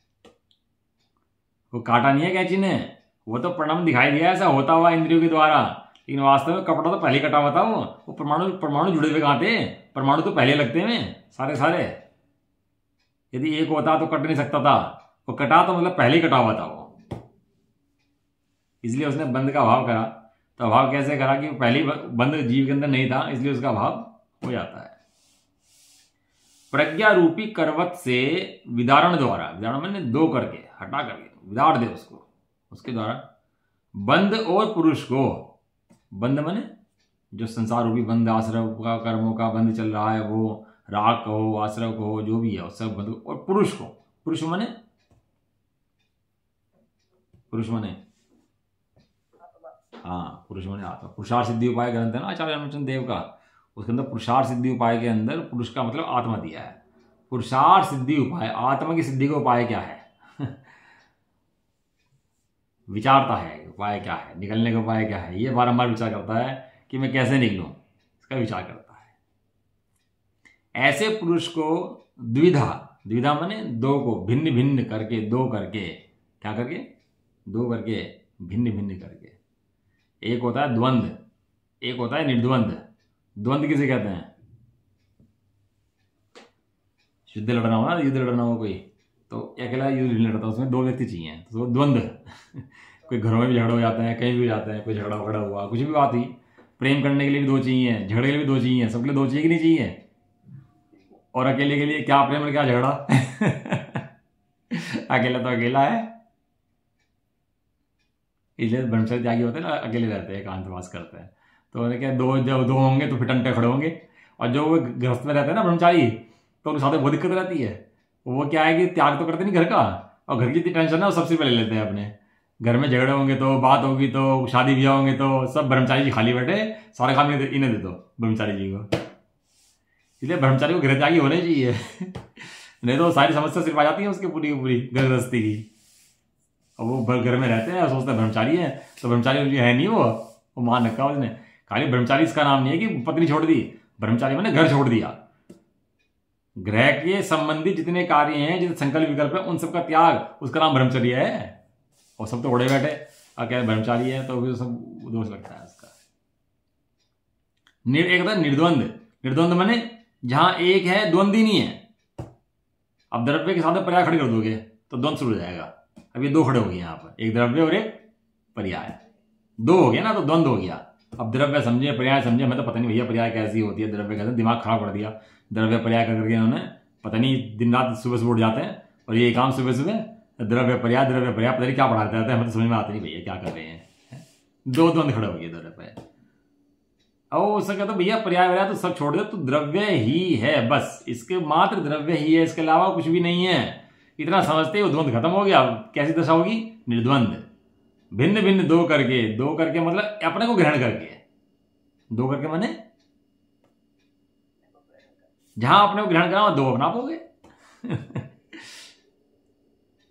वो काटा नहीं है कैंची ने, वो तो परिणाम दिखाई दिया ऐसा होता हुआ इंद्रियों के द्वारा, लेकिन वास्तव में कपड़ा तो पहले कटा हुआ था। वो परमाणु जुड़े हुए कहाँ थे? परमाणु तो पहले लगते हैं सारे। यदि एक होता तो कट नहीं सकता था, वो कटा तो मतलब पहले ही कटा हुआ था वो, इसलिए उसने बंद का अभाव करा। तो अभाव कैसे करा कि पहले बंध जीव के अंदर नहीं था, इसलिए उसका अभाव हो जाता है। प्रज्ञा रूपी करवत से विदारण द्वारा, विदारण मैंने दो करके, हटा करके विदाड़ दे उसको, उसके द्वारा बंध और पुरुष को, बंध माने जो संसार रूपी बंध, आश्रव का, कर्मों का बंध चल रहा है, वो राग कहो, आश्रव कहो, जो भी है उस सब बंध, और पुरुष को, पुरुष माने, पुरुष माने हाँ, पुरुष माने आत्मा। पुरुषार्थ सिद्धि उपाय ग्रंथ है ना आचार्य रामचंद्र देव का, उसके अंदर पुरुषार्थ सिद्धि उपाय के अंदर पुरुष का मतलब आत्मा दिया है। पुरुषार्थ सिद्धि उपाय, आत्मा की सिद्धि का उपाय क्या है? विचारता है उपाय क्या है, निकलने का उपाय क्या है, ये बारंबार विचार करता है कि मैं कैसे निकलूं, इसका विचार करता है। ऐसे पुरुष को द्विधा, द्विधा माने दो को, भिन्न भिन्न करके, दो करके, क्या करके, दो करके, भिन्न भिन्न करके। एक होता है द्वंद्व, एक होता है निर्द्वंद्व। द्वंद्व किसे कहते हैं? युद्ध लड़ना हो ना, युद्ध लड़ना हो कोई, तो अकेला युद्ध नहीं लड़ता, उसमें दो व्यक्ति चाहिए, तो द्वंद्व। कोई घरों में भी झगड़ा हो जाता है, कहीं भी हो जाता है, कोई झगड़ा वगड़ा हुआ, कुछ भी बात हुई, प्रेम करने के लिए भी दो चाहिए, झगड़े के लिए भी दो चाहिए, सबके लिए दो चाहिए कि नहीं चाहिए? और अकेले के लिए क्या प्रेम और क्या झगड़ा? अकेला तो अकेला है, इसलिए ब्रह्मचर्य त्यागी होते हैं ना, अकेले रहते हैं, एकांतवास करते हैं। तो उन्हें क्या, दो जब दो होंगे तो फिर टंटे खड़े होंगे। और जो वो गृहस्थ में रहते हैं ना ब्रह्मचारी, तो उनके साथ बहुत दिक्कत रहती है। वो क्या है कि त्याग तो करते नहीं घर का, और घर की इतनी टेंशन है वो सबसे पहले लेते हैं अपने। घर में झगड़े होंगे तो, बात होगी तो, शादी ब्याह होंगे तो, सब ब्रह्मचारी जी खाली बैठे, सारा काम इन्हें दे दो ब्रह्मचारी जी को। इसलिए ब्रह्मचारी को गृह त्यागी होने चाहिए। नहीं तो सारी समस्या सिर्फ आ जाती है उसकी पूरी पूरी गृहस्थी की। और वो घर में रहते हैं और सोचते हैं ब्रह्मचारी है, तो ब्रह्मचारी है नहीं, वो मान रखा उसने। खाली ब्रह्मचारी इसका नाम नहीं है कि पत्नी छोड़ दी, ब्रह्मचारी मैंने घर छोड़ दिया। ग्रह के संबंधी जितने कार्य हैं, जितने संकल्प विकल्प है, उन सबका त्याग, उसका नाम ब्रह्मचर्य है। और सब तो उड़े बैठे क्या ब्रह्मचारी है, तो भी सब दोष लगता है उसका। एक होता है निर्द्वंद। निर्द्वंद माने जहां एक है, द्वंद ही नहीं है। अब द्रव्य के साथ पर्याय खड़े कर दोगे तो द्वंद शुरू हो जाएगा। अब ये दो खड़े हो गए यहाँ पर, एक द्रव्य और एक पर्याय, दो हो गया ना, तो द्वंद हो गया। अब द्रव्य समझे, पर्याय समझे, मैं तो पता नहीं भैया पर्याय कैसी होती है, द्रव्य कैसे, दिमाग खराब कर दिया। द्रव्य पर्याय करके इन्होंने पता नहीं दिन रात सुबह सुबह उठ जाते हैं, और ये काम सुबह सुबह द्रव्य पर्याय पता नहीं क्या पढ़ाते रहते हैं, हमें तो समझ में आता नहीं भैया क्या कर रहे हैं। दो द्वंद खड़े हो गए द्रव्य पर्याय। और उससे कहते भैया पर्याय पर्याय तो सब छोड़ दे, तो द्रव्य ही है बस, इसके मात्र द्रव्य ही है, इसके अलावा कुछ भी नहीं है। इतना समझते वो द्वंद खत्म हो गया। कैसी दशा होगी? निर्द्वंद। भिन्न भिन्न दो करके, दो करके मतलब अपने को ग्रहण करके, दो करके माने जहां अपने को ग्रहण करा दो अपना आप हो गए।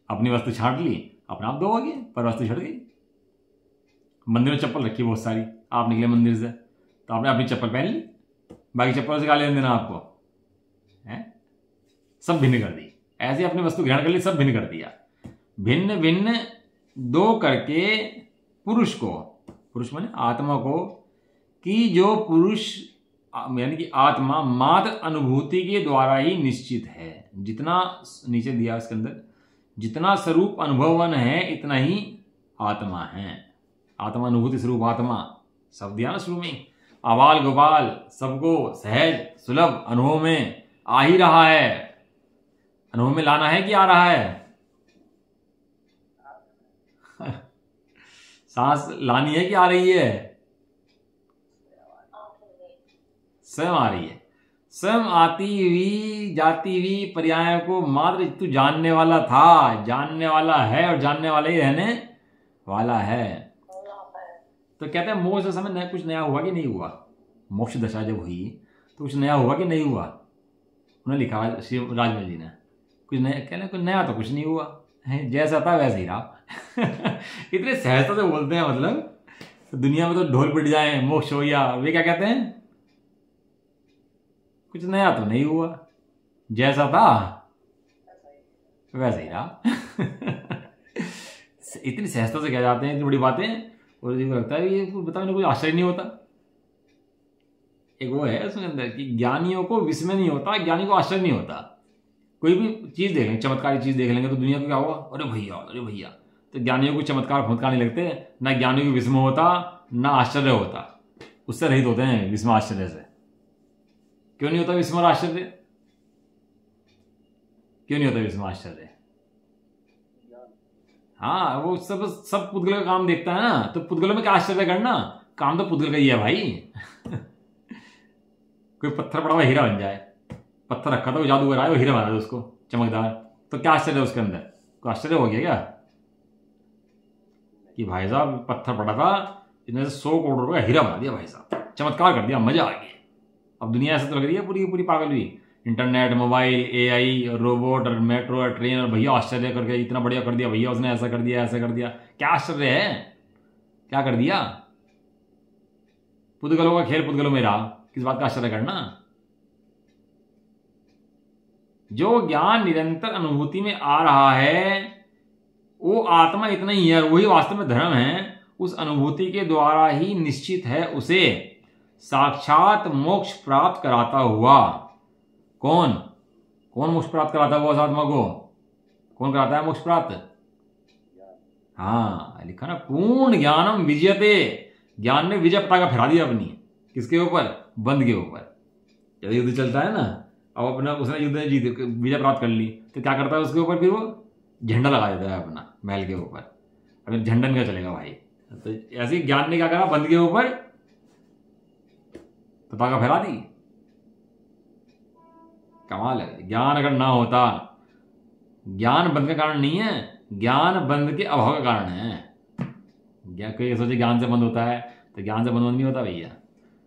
अपनी वस्तु छांट ली, अपने आप दो हो गए, पर वस्तु छट गई। मंदिर में चप्पल रखी बहुत सारी, आप निकले मंदिर से तो आपने अपनी चप्पल पहन ली, बाकी चप्पल से क्या लेन देना आपको है? सब भिन्न कर दी। ऐसे अपनी वस्तु ग्रहण कर ली, सब भिन्न कर दिया। भिन्न भिन्न दो करके पुरुष को, पुरुष माने आत्मा को, कि जो पुरुष यानी कि आत्मा मात्र अनुभूति के द्वारा ही निश्चित है। जितना नीचे दिया उसके अंदर, जितना स्वरूप अनुभवन है इतना ही आत्मा है। आत्मा अनुभूति स्वरूप आत्मा, सब दिया ना शुरू में। आबाल गोपाल सबको सहज सुलभ अनुभव में आ ही रहा है। अनुभव में लाना है कि आ रहा है? सांस लानी है कि आ रही है? स्वयं आ रही है। स्वयं आती हुई जाती हुई पर्यायों को मात्र तू जानने वाला था, जानने वाला है, और जानने वाला ही रहने वाला है। तो कहते हैं मोक्ष समय कुछ नया हुआ कि नहीं हुआ? मोक्ष दशा जब हुई तो कुछ नया हुआ कि नहीं हुआ? उन्होंने लिखा श्री राजमल जी ने, कुछ नया, कहने कुछ नया तो कुछ नहीं हुआ, जैसा था वैसे ही रहा। इतने सहजता से बोलते हैं, मतलब दुनिया में तो ढोल पिट जाए मोक्ष हो गया, वे क्या कहते हैं? कुछ नया तो नहीं हुआ, जैसा था वैसे ही रहा। इतनी सहजता से कह जाते हैं, इतनी बड़ी बातें, और लगता है ये बताओ इन्हें कुछ आश्चर्य नहीं होता। एक वो है उसके अंदर कि ज्ञानियों को विस्मय नहीं होता, ज्ञानी को आश्चर्य नहीं होता। कोई भी चीज देख लेंगे, चमत्कारी चीज देख लेंगे तो दुनिया को क्या होगा? अरे भैया, अरे भैया। तो ज्ञानियों को चमत्कार फमत्कार नहीं लगते, ना ज्ञानियों को विस्मय होता, ना आश्चर्य होता, उससे रहित होते हैं विस्मय आश्चर्य से। क्यों नहीं होता विस्मय और आश्चर्य? क्यों नहीं होता विस्मय आश्चर्य? हाँ, वो सब पुद्गल का काम देखता है ना, तो पुद्गलों में क्या आश्चर्य करना, काम तो पुद्गल का ही है भाई। कोई पत्थर पड़ा हुआ हीरा बन जाए, पत्थर रखा था वो जादूगर आया वो हीरा बना दे उसको चमकदार, तो क्या आश्चर्य है उसके अंदर? कोई आश्चर्य हो गया क्या कि भाई साहब पत्थर पड़ा था, इतने से 100 करोड़ रुपए का हीरा बना दिया भाई साहब, चमत्कार कर दिया, मजा आ गया। अब दुनिया ऐसे तो लग रही है पूरी पूरी पागल हुई, इंटरनेट, मोबाइल, एआई और रोबोट और मेट्रो और ट्रेन, और भैया आश्चर्य करके इतना बढ़िया कर दिया भैया उसने, ऐसा कर दिया ऐसा कर दिया। क्या आश्चर्य है? क्या कर दिया? पुद्गलों का खेल पुद्गलों में रहा, किस बात का आश्चर्य करना? जो ज्ञान निरंतर अनुभूति में आ रहा है वो आत्मा इतना ही है, वही वास्तव में धर्म है। उस अनुभूति के द्वारा ही निश्चित है उसे साक्षात मोक्ष प्राप्त कराता हुआ। कौन कौन मोक्ष प्राप्त कराता हुआ उस आत्मा को? कौन कराता है मोक्ष प्राप्त? हाँ, लिखा ना, पूर्ण ज्ञानम विजयते, ज्ञान ने विजय पताका फहरा दिया अपनी, किसके ऊपर? बंद के ऊपर। जब युद्ध चलता है ना, अब अपना उसने युद्ध जीत विजय प्राप्त कर ली, तो क्या करता है उसके ऊपर? फिर वो झंडा लगा देता है अपना महल के ऊपर। अगर झंडन का चलेगा भाई, तो ऐसे ही ज्ञान ने क्या करा? बंद के ऊपर पताका फहरा दी। कमाल है। ज्ञान अगर ना होता, ज्ञान बंद का कारण नहीं है, ज्ञान बंद के अभाव का कारण है। कोई सोचे ज्ञान से बंद होता है, तो ज्ञान से बंद नहीं होता भैया।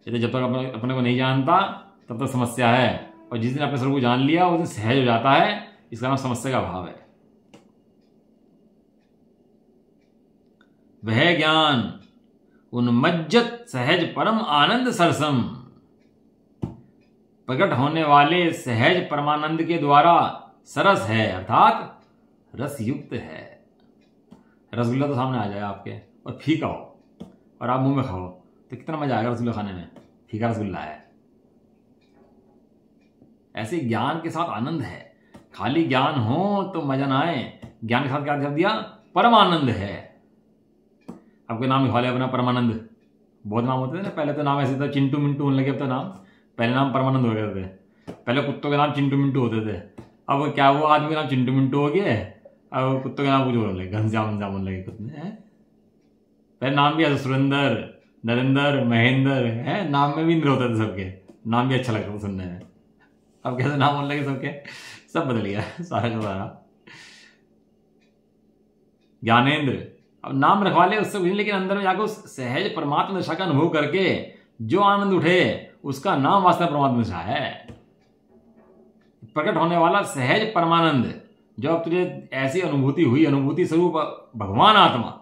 जब तक अपने को नहीं जानता तब तक समस्या है, और जिस दिन अपने स्वरूप को जान लिया उस दिन सहज हो जाता है। इसका नाम समस्या का अभाव है। वह ज्ञान उन्मज्जत सहज परम आनंद सरसम, प्रकट होने वाले सहज परमानंद के द्वारा सरस है, अर्थात रस युक्त है। रसगुल्ला तो सामने आ जाए आपके और फीका हो और आप मुंह में खाओ, तो कितना मजा आएगा रसगुल्ला खाने में। फीका रसगुल्ला है। ऐसे ज्ञान के साथ आनंद है। खाली ज्ञान हो तो मजा ना आए, ज्ञान के साथ क्या कर दिया? परमानंद है। आपके नाम लिखवा लिया अपना परमानंद। बहुत नाम होते थे ना पहले, तो नाम ऐसे था चिंटू मिंटू होने लगे, अब तो नाम, पहले नाम परमानंद हो गए थे। पहले कुत्तों के नाम चिंटू मिंटू होते थे, अब क्या वो आदमी का नाम चिंटू मिंटू हो गया, अब कुत्तों के नाम कुछ होने लगे, घनश्याम होने लगे कुत्ते हैं। पहले नाम भी ऐसे सुरेंद्र, नरेंद्र, महेंद्र है, नाम में भी इंद्र होते थे सबके, नाम भी अच्छा लगता था सुनने में। अब कैसे नाम होने लगे सबके? सब बदल गया सारा का सारा। ज्ञानेंद्र, अब नाम रखवा ले उससे कुछ, लेकिन अंदर में जाकर उस सहज परमात्मा दशा का अनुभव करके जो आनंद उठे उसका नाम वास्तव परमात्मा दशा है। प्रकट होने वाला सहज परमानंद, जो अब तुझे ऐसी अनुभूति हुई, अनुभूति स्वरूप भगवान आत्मा।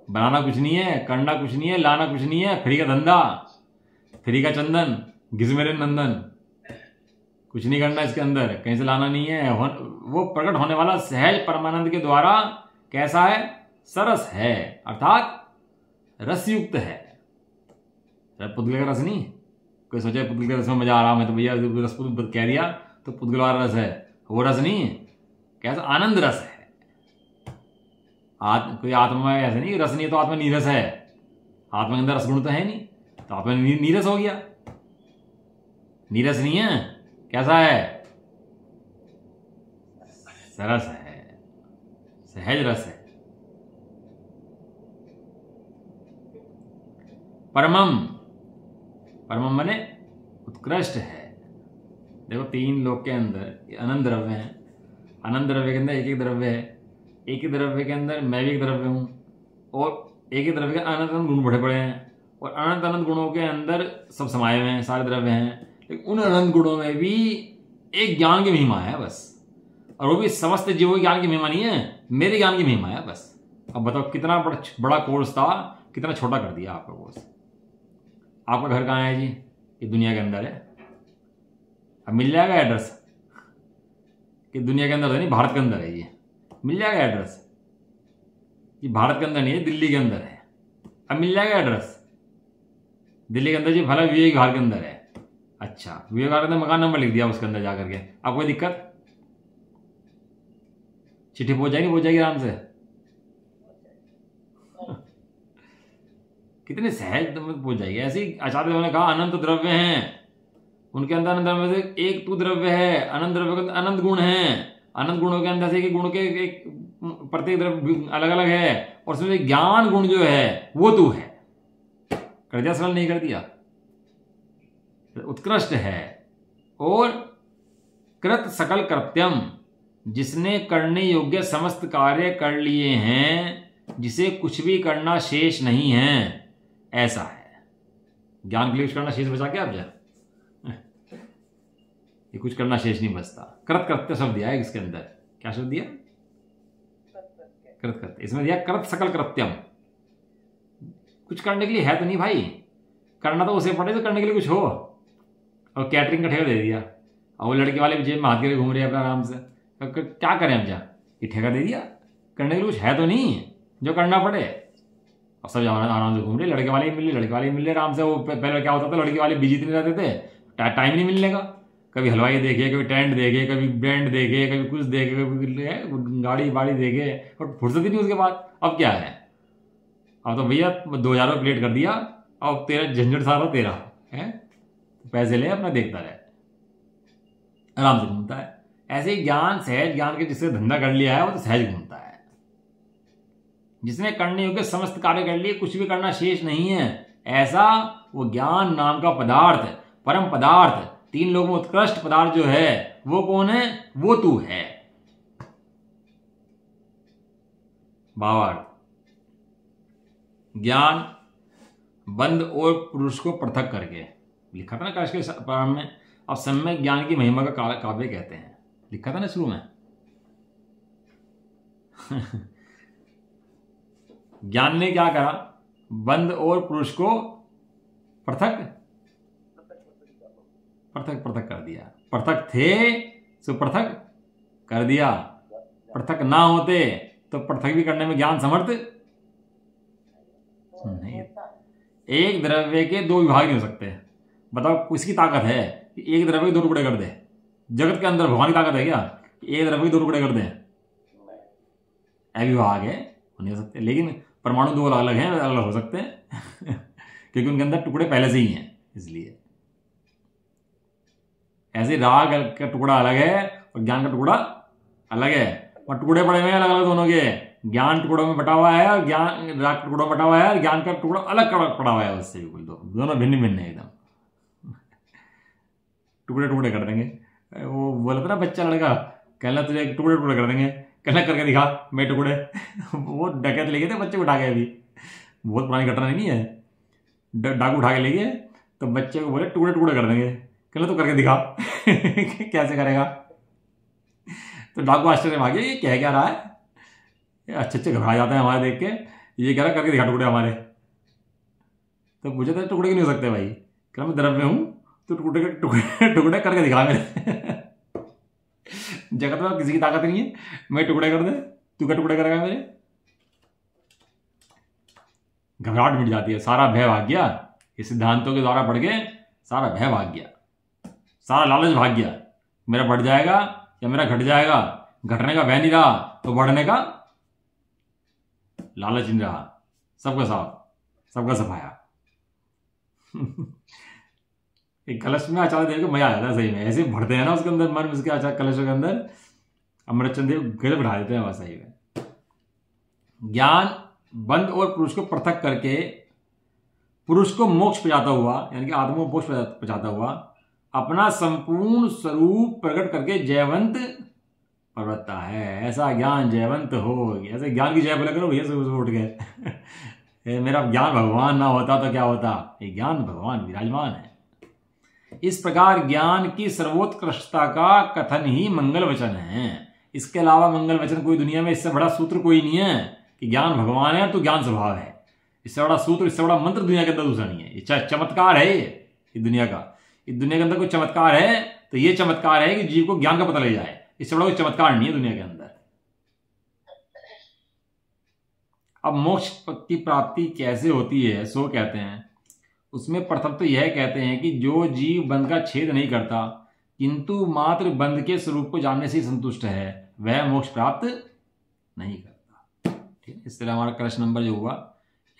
बनाना कुछ नहीं है, करना कुछ नहीं है, लाना कुछ नहीं है, फ्री का धंधा, फ्री का चंदन, घिस मेरे नंदन, कुछ नहीं करना इसके अंदर, कहीं से लाना नहीं है। वो प्रकट होने वाला सहज परमानंद के द्वारा कैसा है? सरस है, अर्थात रसयुक्त है। पुद्गल का रस नहीं। कोई सोचे पुद्गल के रस में मजा आ रहा है, तो भैया रस कह दिया तो पुद्गल वाला रस है, वो रस नहीं। कैसा? आनंद रस है। कोई आत्मा में ऐसा नहीं रस नहीं है तो आत्मा नीरस है। आत्मा के अंदर रसगुण तो है नहीं, तो आत्मा नीरस हो गया। नीरस नहीं है, कैसा है? सरस है, सहज रस है। परमम, परमम माने उत्कृष्ट है। देखो 3 लोक के अंदर अनंत द्रव्य हैं। अनंत द्रव्य के अंदर एक एक द्रव्य है। एक ही द्रव्य के अंदर मैं भी एक द्रव्य हूं, और एक ही द्रव्य के अनंत अनंत गुण बड़े बड़े हैं, और अनंत अनंत गुणों के अंदर सब समाये हुए हैं, सारे द्रव्य हैं। लेकिन उन अनंत गुणों में भी एक ज्ञान की महिमा है बस, और वो भी समस्त जीवों के ज्ञान की महिमा नहीं है, मेरे ज्ञान की महिमा है बस। अब बताओ कितना बड़ा कोर्स था, कितना छोटा कर दिया आपका कोर्स। आपका घर कहाँ है जी? ये दुनिया के अंदर है। अब मिल जाएगा एड्रेस कि दुनिया के अंदर है, नहीं भारत के अंदर है, ये मिल जाएगा एड्रेस। ये भारत के अंदर नहीं है, दिल्ली के अंदर है। अब मिल जाएगा एड्रेस दिल्ली के अंदर जी, भला विवेक विहार के अंदर है। अच्छा, विवेक विहार के अंदर मकान नंबर लिख दिया उसके अंदर जाकर के, अब कोई दिक्कत? चिट्ठी पहुंच जाएगी? पहुंच जाएगी आराम से। कितने सहज तुम पहुंच जाइए। ऐसे ही आचार्य देव ने कहा अनंत द्रव्य हैं, उनके अंदर अनंत द्रव्य से एक तू द्रव्य है, अनंत द्रव्य के अंदर अनंत गुण है, अनंत गुणों के अंदर से एक गुण के एक प्रत्येक द्रव्य अलग अलग है, और उसमें ज्ञान गुण जो है वो तू है। कर दिया सरल, नहीं कर दिया? उत्कृष्ट है। और कृत सकल कृत्यम, जिसने करने योग्य समस्त कार्य कर लिए हैं, जिसे कुछ भी करना शेष नहीं है, ऐसा है। ज्ञान के लिए कुछ करना शेष बचा क्या? अब जा ये कुछ करना शेष नहीं बचता। कृत कृत्य शब्द दिया है इसके अंदर। क्या शब्द दिया? कृत कृत्य। इसमें दिया कृत सकल कृत्यम। कुछ करने के लिए है तो नहीं भाई, करना तो उसे पड़े जो करने के लिए कुछ हो। और कैटरिंग का ठेका दे दिया, और वो लड़के वाले जेब में हाथ करके घूम रहे हैं अपना आराम से। तो क्या करें हम? जा ये ठेका दे दिया, करने के लिए कुछ है तो नहीं जो करना पड़े। और सब आराम से घूम रहे, लड़के वाले मिल रहे, लड़के वाले मिल रहे आराम से। वो पहले क्या होता था, लड़के वाले बिजी इतने रहते थे, टाइम नहीं मिलने का। कभी हलवाई देखे, कभी टेंट देखे, कभी बैंड देखे, कभी कुछ देखे, कभी गाड़ी बाड़ी देखे, और फुर्सत ही नहीं उसके बाद। अब क्या है? अब तो भैया 2000 रुपये प्लेट कर दिया, अब तेरा झंझट सारा तेरा है, पैसे ले अपना देखता रहे, आराम से घूमता है। ऐसे ही ज्ञान, सहज ज्ञान के जिससे धंधा कर लिया है वो तो सहज घूमता है। जिसने करने योग्य समस्त कार्य कर लिए, कुछ भी करना शेष नहीं है, ऐसा वो ज्ञान नाम का पदार्थ, परम पदार्थ, 3 लोगों में उत्कृष्ट पदार्थ जो है वो कौन है? वो तू है। भावार्थ, ज्ञान बंध और पुरुष को पृथक करके, लिखा था ना काश के प्रारंभ में। अब सम्यक ज्ञान की महिमा का काव्य कहते हैं, लिखा था ना शुरू में। ज्ञान ने क्या करा? बंध और पुरुष को पृथक पृथक पृथक कर दिया। पृथक थे सो पृथक कर दिया, पृथक ना होते तो पृथक भी करने में ज्ञान समर्थ नहीं। एक द्रव्य के 2 विभाग नहीं हो सकते। बताओ किसकी ताकत है कि एक द्रव्य के 2 टुकड़े कर दे? जगत के अंदर भगवान की ताकत है क्या एक द्रव्य के 2 टुकड़े कर दें? अविभाग है, नहीं हो सकते। लेकिन परमाणु 2 अलग अलग हैं, अलग हो सकते हैं क्योंकि उनके अंदर टुकड़े पहले से ही हैं। इसलिए ऐसे राग का टुकड़ा अलग है और ज्ञान का टुकड़ा अलग है, और टुकड़े पड़े हुए हैं अलग अलग दोनों के। ज्ञान टुकड़ों में बटा हुआ है और ज्ञान राग टुकड़ों में बटा हुआ है, और ज्ञान का टुकड़ा अलग पड़ा हुआ है उससे। बिल्कुल दोनों भिन्न भिन्न है एकदम। टुकड़े टुकड़े कर देंगे। वो बोला था ना बच्चा लड़का, कहना तुझे टुकड़े टुकड़े कर देंगे, कहना करके दिखा मैं टुकड़े। वो डकैत ले गए थे बच्चे को उठा के, अभी बहुत पुरानी घटना नहीं है। डाकू उठा के ले गए तो बच्चे को बोले टुकड़े टुकड़े कर देंगे, कहना तो करके दिखा। कैसे करेगा? तो डाकू आश्चर्य में आ गया, ये क्या रहा है? अच्छे अच्छे घबरा जाते हैं हमारे देख के, ये कह रहा करके दिखा टुकड़े हमारे। तो पूछे थे टुकड़े क्यों नहीं हो सकते भाई? कहना मैं द्रव्य हूं तो टुकड़े टुकड़े करके दिखा मेरे। जगत में किसी की ताकत नहीं है मैं टुकड़े कर दे, तू क्या टुकड़े करेगा मेरे? घबराहट मिट जाती है, सारा भय भाग गया। इस सिद्धांतों के द्वारा पढ़ के सारा भय भाग गया, सारा लालच भाग गया। मेरा बढ़ जाएगा या मेरा घट जाएगा, घटने का भय नहीं रहा तो बढ़ने का लालच नहीं रहा। सबका साफ, सबका सफाया। एक कलश में आचार्य देव को मजा आ जाता है सही में, ऐसे भरते हैं ना उसके अंदर मन, उसके आचार्य कलश के अंदर अमृतचंद देव गजब बढ़ा देते हैं वह सही में। ज्ञान बंध और पुरुष को पृथक करके पुरुष को मोक्ष पहुंचाता हुआ, यानी कि आत्मा को मोक्ष पहुंचाता हुआ, अपना संपूर्ण स्वरूप प्रकट करके जयवंत प्रवृत्ता है। ऐसा ज्ञान जयवंत हो, ऐसे ज्ञान की जय बोला करो भैया सुबह उठ गए। मेरा ज्ञान भगवान ना होता तो क्या होता? ये ज्ञान भगवान विराजमान है। इस प्रकार ज्ञान की सर्वोत्कृष्टता का कथन ही मंगल वचन है। इसके अलावा मंगल वचन कोई दुनिया में, इससे बड़ा सूत्र कोई नहीं है कि ज्ञान भगवान है तो ज्ञान स्वभाव है। इससे बड़ा सूत्र, इससे बड़ा मंत्र दुनिया के अंदर दूसरा नहीं है। ये चमत्कार है ये दुनिया का। इस दुनिया के अंदर कोई चमत्कार है तो ये चमत्कार है कि जीव को ज्ञान का पता लग जाए। इससे बड़ा कोई चमत्कार नहीं है दुनिया के अंदर। अब मोक्ष की प्राप्ति कैसे होती है सो कहते हैं। उसमें प्रथम तो यह कहते हैं कि जो जीव बंध का छेद नहीं करता किंतु मात्र बंध के स्वरूप को जानने से ही संतुष्ट है, वह मोक्ष प्राप्त नहीं करता। ठीक है, इस तरह हमारा प्रश्न नंबर जो हुआ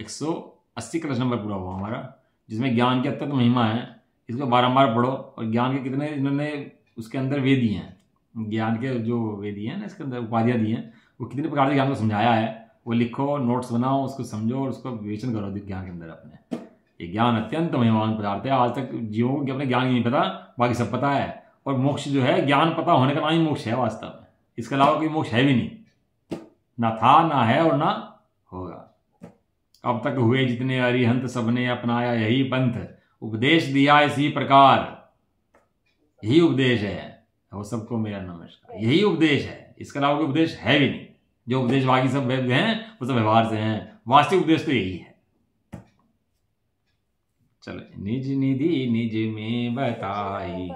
100 80 क्लास नंबर पूरा हुआ हमारा, जिसमें ज्ञान की अत्यंत महिमा है। इसको बारंबार पढ़ो और ज्ञान के कितने इन्होंने उसके अंदर वे दिए हैं, ज्ञान के जो वे दिए हैं ना, इसके अंदर उपाधियाँ दी हैं, वो कितने प्रकार से ज्ञान को समझाया है, वो लिखो, नोट्स बनाओ, उसको समझो और उसको विवेचन करो ज्ञान के अंदर अपने। ये ज्ञान अत्यंत महिमान पदार्थ है। आज तक जीवों को अपने ज्ञान ही नहीं पता, बाकी सब पता है। और मोक्ष जो है, ज्ञान पता होने का नाम ही मोक्ष है वास्तव में। इसके अलावा कोई मोक्ष है भी नहीं, ना था, ना है और ना होगा। अब तक हुए जितने अरिहंत सबने अपनाया यही पंथ, उपदेश दिया इसी प्रकार। यही उपदेश है, वो सबको मेरा नमस्कार। यही उपदेश है, इसके अलावा कोई उपदेश है भी नहीं। जो उपदेश बाकी सब हैं वो सब व्यवहार से हैं, वास्तविक उपदेश तो यही है। चलो, निज निधि निज में बताई,